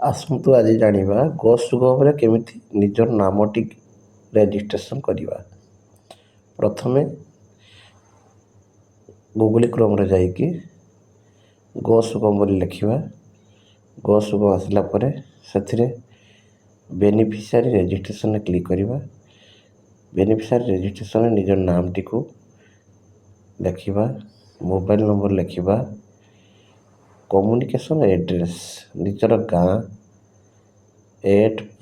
ଆସନ୍ତୁ ଆଜି ଜାଣିବା ଗୋ ସୁଗମରେ କେମିତି ନିଜ ନାମଟି ରେଜିଷ୍ଟ୍ରେସନ୍ କରିବା। ପ୍ରଥମେ ଗୁଗୁଲ୍ କ୍ରୋମ୍ରେ ଯାଇକି ଗୋ ସୁଗମ ବୋଲି ଲେଖିବା। ଗୋ ସୁଗମ ଆସିଲା ପରେ ସେଥିରେ ବେନିଫିସିଆରୀ ରେଜିଷ୍ଟ୍ରେସନରେ କ୍ଲିକ୍ କରିବା। ବେନିଫିସିଆରୀ ରେଜିଷ୍ଟ୍ରେସନରେ ନିଜ ନାମଟିକୁ ଲେଖିବା, ମୋବାଇଲ୍ ନମ୍ବର ଲେଖିବା, କମ୍ୟୁନିକେସନ୍ ଆଡ୍ରେସ୍ ନିଜର ଗାଁ,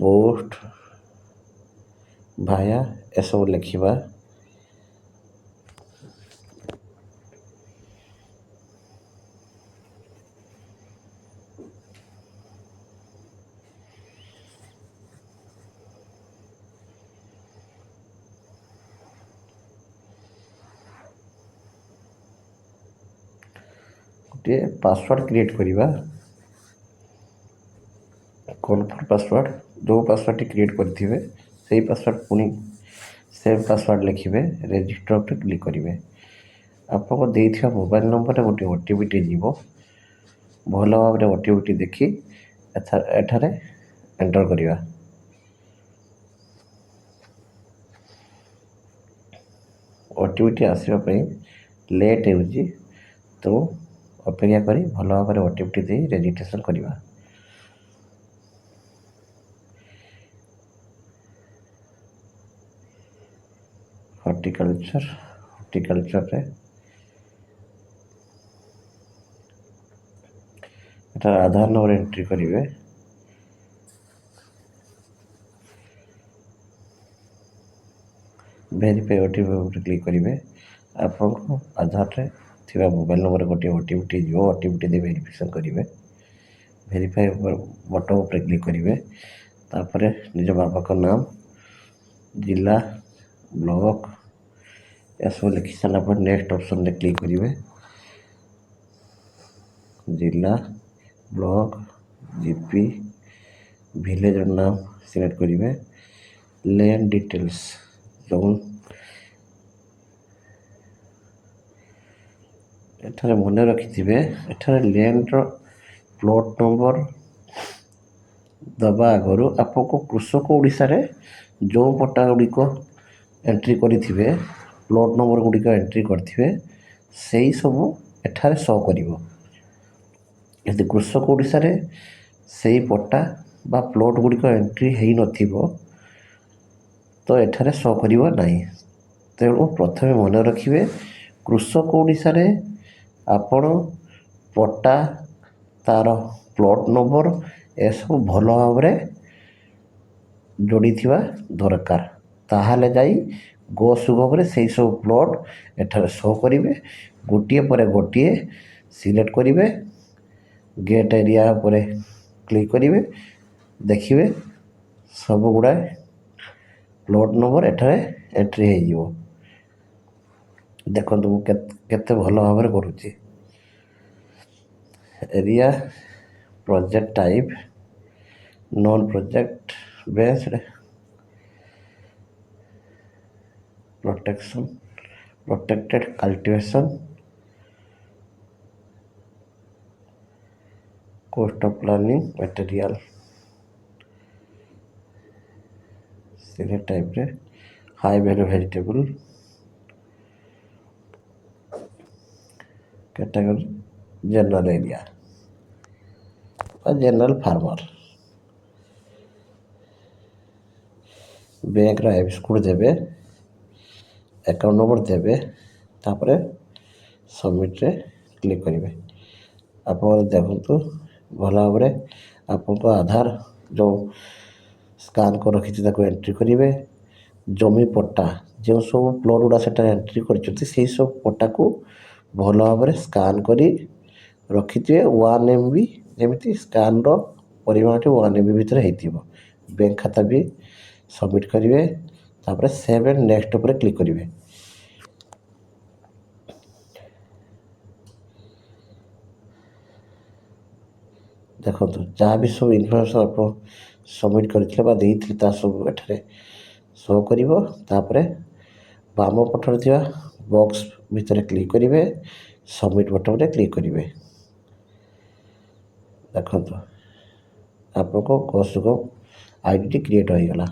ପୋଷ୍ଟ, ଭାୟା ଏସବୁ ଲେଖିବା। ଗୋଟିଏ ପାସୱାର୍ଡ଼ କ୍ରିଏଟ୍ କରିବା। କନଫର୍ମ ପାସୱାର୍ଡ଼, ଯେଉଁ ପାସୱାର୍ଡ଼ଟି କ୍ରିଏଟ୍ କରିଥିବେ ସେଇ ପାସୱାର୍ଡ଼ ପୁଣି ସେମ୍ ପାସୱାର୍ଡ଼ ଲେଖିବେ। ରେଜିଷ୍ଟର ଉପରେ କ୍ଲିକ୍ କରିବେ। ଆପଣଙ୍କ ଦେଇଥିବା ମୋବାଇଲ୍ ନମ୍ବରରେ ଗୋଟିଏ OTPଟି ଯିବ। ଭଲ ଭାବରେ OTPଟି ଦେଖି ଏଠାରେ ଏଣ୍ଟର କରିବା। OTPଟି ଆସିବା ପାଇଁ ଲେଟ୍ ହେଉଛି, ତେଣୁ ଅପେକ୍ଷା କରି ଭଲ ଭାବରେ OTPଟି ଦେଇ ରେଜିଷ୍ଟ୍ରେସନ୍ କରିବା। ହର୍ଟିକଲଚରରେ ଏଠାରେ ଆଧାର ନମ୍ବର ଏଣ୍ଟ୍ରି କରିବେ। ଭେରିଫାଇ OTP ଉପରେ କ୍ଲିକ୍ କରିବେ। ଆପଣଙ୍କ ଆଧାରରେ ଥିବା ମୋବାଇଲ୍ ନମ୍ବରରେ ଗୋଟିଏ OTPଟି ଯିବ। OTPଟି ଦେଇ ଭେରିଫିକେସନ୍ କରିବେ। ଭେରିଫାଇ ବଟନ୍ ଉପରେ କ୍ଲିକ୍ କରିବେ। ତାପରେ ନିଜ ବାପାଙ୍କ ନାମ, ଜିଲ୍ଲା, ବ୍ଲକ୍ ଏସବୁ ଲେଖି ସାରିଲା ପରେ ନେକ୍ସଟ ଅପସନ୍ରେ କ୍ଲିକ୍ କରିବେ। ଜିଲ୍ଲା, ବ୍ଲକ୍, ଜିପି, ଭିଲେଜର ନାମ ସିଲେକ୍ଟ କରିବେ। ଲ୍ୟାଣ୍ଡ ଡିଟେଲ୍ସ ଯେଉଁ ଏଠାରେ ମନେ ରଖିଥିବେ, ଏଠାରେ ଲ୍ୟାଣ୍ଡର ପ୍ଲଟ୍ ନମ୍ବର ଦେବା ଆଗରୁ ଆପଣଙ୍କୁ କୃଷକ ଓଡ଼ିଶାରେ ଯେଉଁ ପଟ୍ଟା ଗୁଡ଼ିକ ଏଣ୍ଟ୍ରି କରିଥିବେ, ପ୍ଲଟ୍ ନମ୍ବର ଗୁଡ଼ିକ ଏଣ୍ଟ୍ରି କରିଥିବେ, ସେଇ ସବୁ ଏଠାରେ ଶୋ କରିବ। ଯଦି କୃଷକ ଓଡ଼ିଶାରେ ସେଇ ପଟ୍ଟା ବା ପ୍ଲଟ୍ ଗୁଡ଼ିକ ଏଣ୍ଟ୍ରି ହେଇନଥିବ ତ ଏଠାରେ ଶୋ କରିବ ନାହିଁ। ତେଣୁ ପ୍ରଥମେ ମନେ ରଖିବେ, କୃଷକ ଓଡ଼ିଶାରେ ଆପଣ ପଟ୍ଟା, ତା'ର ପ୍ଲଟ୍ ନମ୍ବର ଏସବୁ ଭଲ ଭାବରେ ଯୋଡ଼ିଥିବା ଦରକାର। ତାହେଲେ ଯାଇ ଗୋ ସୁଗମରେ ସେଇ ସବୁ ପ୍ଲଟ୍ ଏଠାରେ ଶୋ କରିବେ। ଗୋଟିଏ ପରେ ଗୋଟିଏ ସିଲେକ୍ଟ କରିବେ। ଗେଟ୍ ଏରିଆ ଉପରେ କ୍ଲିକ୍ କରିବେ। ଦେଖିବେ ସବୁ ଗୁଡ଼ାଏ ପ୍ଲଟ୍ ନମ୍ବର ଏଠାରେ ଏଣ୍ଟ୍ରି ହେଇଯିବ। ଦେଖନ୍ତୁ ମୁଁ କେତେ ଭଲ ଭାବରେ କରୁଛି। Area, project type, non project based, protected cultivation, cost of planning material, cereal ଟାଇପ୍ରେ high value vegetable, category general area और general farmer. Bank IFSC code देवे, अकाउंट नंबर देवे, तापर सबमिट रे क्लिक करेंगे। आप देखो भल भाव आपको आधार जो स्कान कर रखी एंट्री करेंगे। जमी पट्टा जो सब प्लॉट गुड़ा से एंट्री कर सब पट्टा को भल भाव स्कान कर रखिथे। 1 MB जमी स्कान परिमाण 1 MB भितर हो। बैंक खाता भी सबमिट करेंगे। तापर सेव एंड नेक्स्ट उपर क्लिक करेंगे। देखो जहाँ भी सब इनफॉरमेशन आप सबमिट करते सब एठारे शो कर। बाम पटरे थिबा बॉक्स भितर क्लिक करेंगे। सबमिट बटन रे क्लिक करेंगे। देखो ଆପଣଙ୍କ କୌଶିକ ଆଇଡ଼ିଟି କ୍ରିଏଟ୍ ହୋଇଗଲା।